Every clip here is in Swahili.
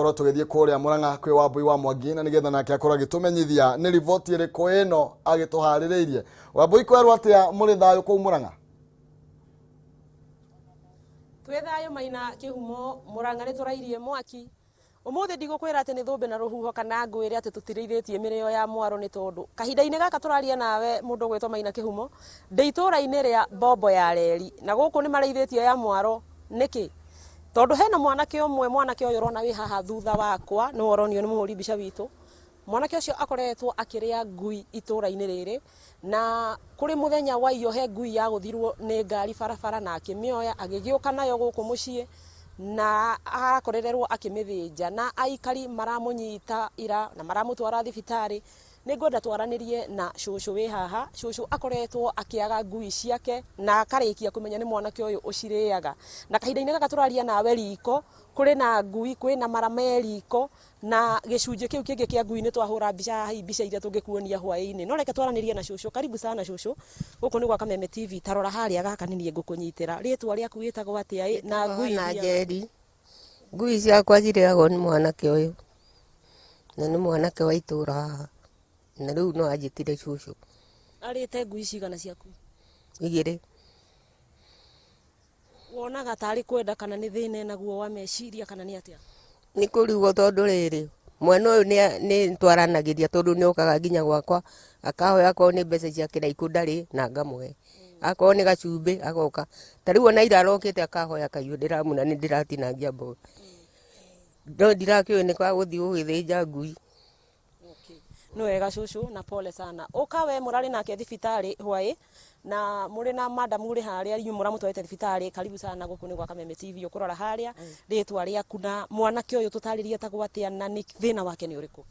tukorwo tugithie kuria Murang'a kwi Wambui wa Mwangi na nigetha nake akorwo agitumenyithia ni riboti iriku ino agituhaririirie. Wambui kwerwo atia muri thayo kuu Murang'a? Twi thayo maina kihumo Murang'a ni turairie mwaki. Umuthi ndigukwira ati ni thumbe na ruhuho kana ngwire ati tutirithietie mirio ya mwaro ni tondu kahinda-ini gaka turaria nawe mundu gwitwo Maina Kihumo ndeituraini ria Bombo ya Reri na guku ni marithietie ya mwaro niki tondu hena mwanake umwe mwanake uyu urona wi haha thutha wakwa ni woronio ni muhuri mbica witu mwanake ucio akoretwo akiria ngui itura-ini riri na kuri muthenya wa iyo he ngui ya guthirwo ni ngari barabara na akimioya agigiuka nayo guku mucii na akorererwo akimithija na aikari maramunyita ira na maramutwara thibitari. Ningwenda twaranirie na cucu wi haha. Cucu akoretwo akiaga ngui ciake na akarikia kumenya ni mwanake uyu uciriaga na kahinda-ini gaka turaria nawe riko kuri na ngui kwina marama riko na gicunje kiu kingi kia ngui ni twahura mbica mbica iria tungikuonia hwaini no reke twaranirie na cucu. Karibu sana cucu, guku ni gwa Kameme TV, tarora haria gaka nini ngukunyitira. Ritwa riaku witagwo atia na ngui na Njeri? Ngui ciakwa ciriagwo ni mwanake uyu na ni mwanake wa itura haha na riu no anjitire cucu. Arite ngui cigana ciaku? 2. Wonaga tari kwenda kana ni thina naguo wa meciria kana ni atia? Ni kurigwo tondu riri mwena uyu ni twaranagiria tondu ni ukaga nginya gwakwa akahoya akorwo ni mbeca cia kiraiku ndari na ngamuhe akorwo ni gacumbi agoka tariu ona ira arokite akahoya kaiu ndiramuna ni ndiratinangia mboga ndo ndirakiwe ni kwa guthii gugithinja ngui. No wega cucu na pole sana. Uka we murari nake thibitari hwai na muri na madam uri haria yu muramutwarite thibitari. Karibu sana guku ni gwa Kameme TV ukurora haria ritwa riaku na mwanake uyu tutaririe tagwo atia na ni thina wake ni uriku?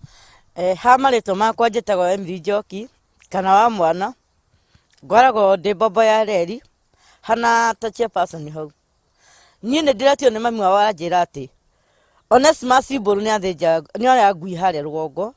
Ha marito makwa njitagwo MV Njoki kana wa mwana ngoragwo ndi Bombo ya Reri hana ta chairperson hau. Nie ni ndiratio ni mami wa njira ati Onesmus Mburu ni athinja ni oya ngui haria rugongo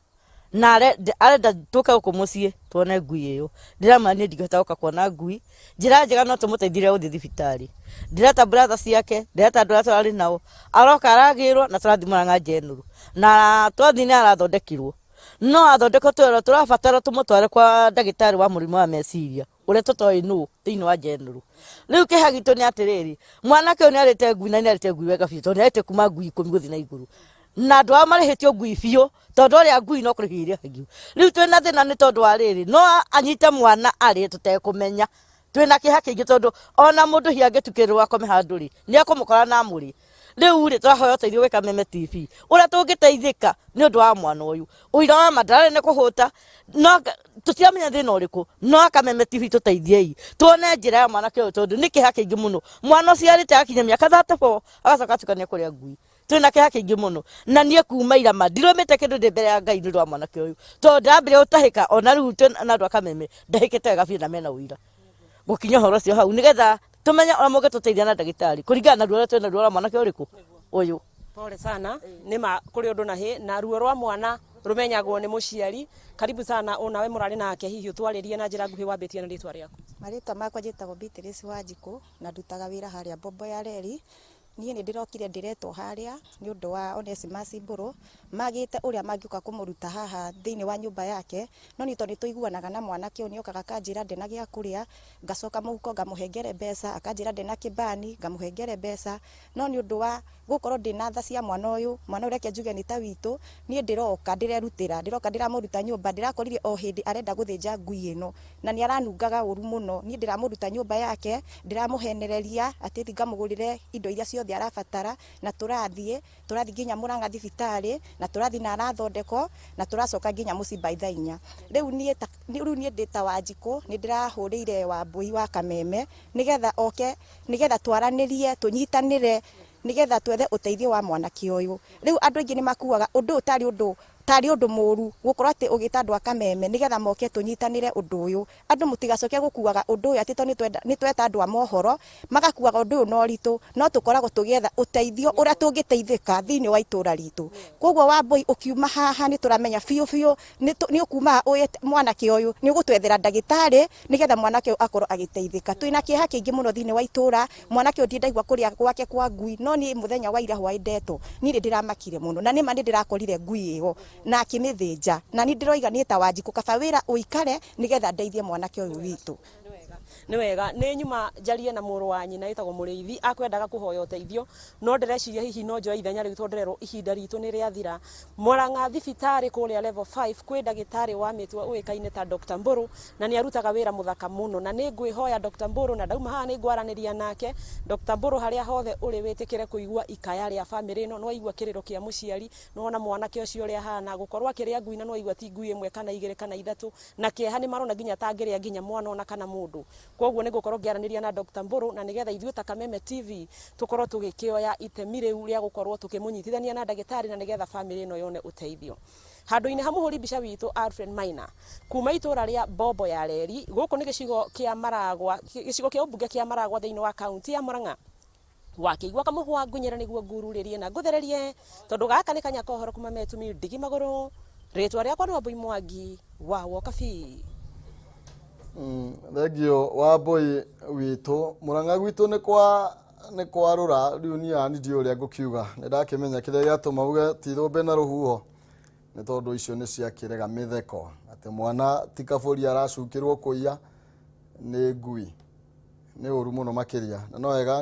na arenda tuke guku mucii tuone ngui iyo. Ndirama ni ndigota guka kuona ngui njira njega no tumuteithire guthii thibitari. Ndireta brother ciake ndireta andu aria turari nao aroka aragirwo na turathi Murang'a General na twathi ni arathondekirwo no athondeko twero turabatara tumutware kwa ndagitari wa murimo wa meciria uria tutoi nu thiini wa General. Riu kihagito ni atiriri mwanake uyu ni arite ngui na ni arite ngui wega biu tondu ni arite kuma ngui 10 guthi na iguru na andu amarihitio ngui biu tondu uria ngui no kurihiria hangi. Riu twina thina ni tondu wa riri no anyite mwana ari tutekumenya twina kiha kingi tondu ona mundu hiangitukirwa akome handu ri ni akumukora na muri. Riu ri twahoya uteithio wi Kameme TV uria tungiteithika ni undu wa mwana uyu uira wa madare ni kuhuta no tutiamenya thina uriku no Kameme TV tuteithiei tuone njira ya mwanake uyu tondu ni kiha kingi muno mwana ucio arite akinya miaka 34 agacoka tukania kuria ngui. Twina kiha kingi muno na nie kuma ira mandiromete kindu ndi mbere ya Ngai ni ndwa mwanake uyu tondu ndambire utahika ona riu na andu a Kameme ndahikite wega biu na mena uira gukinya horo cio hau nigetha tumenya ona moge tuteithia na ndagitari kuringana na ruo rwa twena ruo rwa mwanake uriku uyu. Pole sana nima kuri undu nahi na ruo rwa mwana rumenyagwo ni muciari. Karibu sana ona we murari nake hihi twaririe na njira nguhi wambitie na ritwa riaku? Marita makwa njitagwo Beatrice Wanjiku na ndutaga wira haria Bombo ya Reri. Nie ni ndirokire ndiretwo haria ni undu wa Onesmus Mburu magite uria mangiuka kumuruta haha thiini wa nyumba yake no ni tondu tuiguanaga na mwanake uyu ni okaga kanjira ndena gia kuria ngacoka muhuko ngamuhengere mbeca akanjira ndena kibani ngamuhengere mbeca no ni undu wa gukorwo ndina tha cia mwana uyu reke njuge ni ta witu nie ndiroka ndiramuruta nyumba ndirakorire o hindi arenda guthinja ngui ino na ni aranungaga uru muno nie ndiramuruta nyumba yake ndiramuhenereria ati thingamugurire indo iria ciothe arabatara na turathie nginya Murang'a thibitari na turathi na arathondeko na turacoka nginya mucii by 4. Riu nie ndita Wanjiku ni ndirahurire Wambui wa Kameme nigetha oke nigetha twaranirie tunyitanire nigetha twethe uteithio wa mwanake uyu. Riu andu aingi ni makuaga undu utari undu tari undu muru gukorwo ati ugita andu akameme nigetha moke tunyitanire undu uyu andu mutigacoke gukuaga undu uyu ati to ni tweta andu a mohoro magakuaga undu uyu no ritu no tukoragwo tugietha uteithio uria tungiteithika thiini wa itura ritu koguo Wambui ukiuma haha ni turamenya fiu ni ukuma mwanake uyu ni ugutwethera ndagitari nigetha mwanake akorwo agiteithika twina kieha kiingi muno thiini wa itura mwanake undi ndaigwa kuria gwake kwa ngui no ni muthenya wa ira hwai ndeto ni ndiramakire muno na nima ndirakorire ngui iyo na akimithinja na ni ndiroiga ni ta Wanjiku kaba wira uikare nigetha ndeithie mwanake uyu witu ni wega ni nyuma njarie na muru wa nyina itagwo Muriithi akwendaga kuhoya uteithio no ndireciria hihi no njoe ithenya riu tondererwo ihinda ritu ni riathira Murang'a thibitari kuria level 5 kwi ndagitari wa mitwe uikaine ta Dr. Mburu na ni arutaga wira muthaka muno na ni ngwihoya Dr. Mburu na ndauma haha ni ngwaraniria nake Dr. Mburu haria hothe uri witikire kuigua ikaya ria family no no igua kiriro kia muciari no ona mwanake ucio uri hana gukorwa kiria ngui na no igua ti ngui imwe kana igire kana ithatu na kieha ni marona nginya tangiria nginya mwana ona kana mundu koguo ni gukorwo ngiaraniria na Dr. Mburu na nigetha ithuĩ ta Kameme TV tukorwo tugikioya itemi riu ria gukorwo tukimunyitithania na ndagitari na nigetha family no yone uteithio handu-ini ha muhuri mbica witu Alfred Maina kuma itura ria Bombo ya Reri guku ni gicigo kia Maragwa gicigo kia ubunge kia Maragwa thiini wa kaunti ya Murang'a wakiigua kamuhwa ngunyira niguo ngururirie na nguthererie tondu gaka ni kanya kohoro kuma metumi ndigi maguru ritwa riakwa ni Wambui Mwangi wa Wokabi. Thegio Wambui witu Murang'a gwitu ni kwarura riu ni ndi uria ngukiuga ni ndakimenya kiria giatuma uge ti thumbe na ruhuho ni tondu icio ni cia kirega mitheko ati mwana ti kaburi aracukirwo kuiya ni ngui ni uru muno makiria na no wega